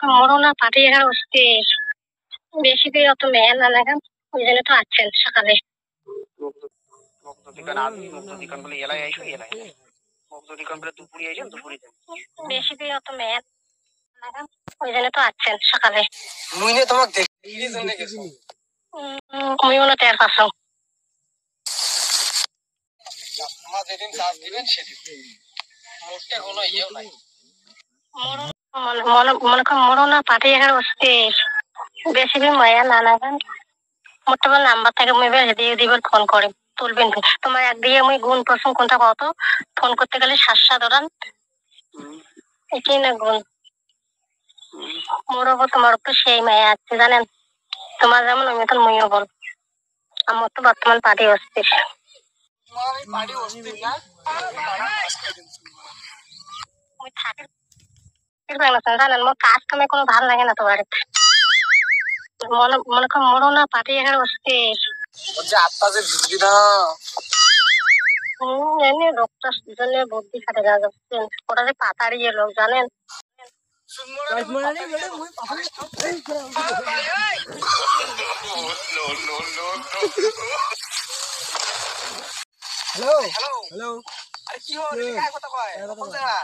মরো না পাটি এখানে অস্থির বেশি দিয়ে অত মেয়ের না লাগান ওই জন্য তো আছেন সকালে বেশি দিয়ে অত মেয়ের লাগান ওই জন্য তো আছেন সকালে মুইনে তোমাক দেখি জন্য গেছো তুমিও না টের পাচ্ছ মা যেদিন চাষ দিবেন সেদিন মোটে কোনো ইয়েও নাই মনে কর মরো না পাটি এখানে অস্থির বেশি দিন মায়া না লাগান মোর তোমার নাম্বার থেকে মুই দিয়ে দিবেন ফোন করে তুলবেন তোমার একদিকে মুই গুণ প্রশ্ন কোনটা কত ফোন করতে গেলে 7 ধরান এটাই না গুণ মোর ওপর তোমার উপর সেই মায়া আছে জানেন তোমার যেমন ওই মতন মুইও বল আমার তো বর্তমান পাটি অস্থির পাড়ি অস্থির না মুই থাকি জানেন মোর কাজ কামে কোনো ভালো লাগে না তো বাড়িতে মনে কর মরো না পাটি এখানে অস্থির যে আত্মা যে বুঝবি না এমনি লোকটা জন্য বুদ্ধি খাটে যা যাচ্ছেন ওটা যে পাতাড়িয়ে লোক জানেন হ্যালো হ্যালো আরে কি হলো কথা কয় বলতে না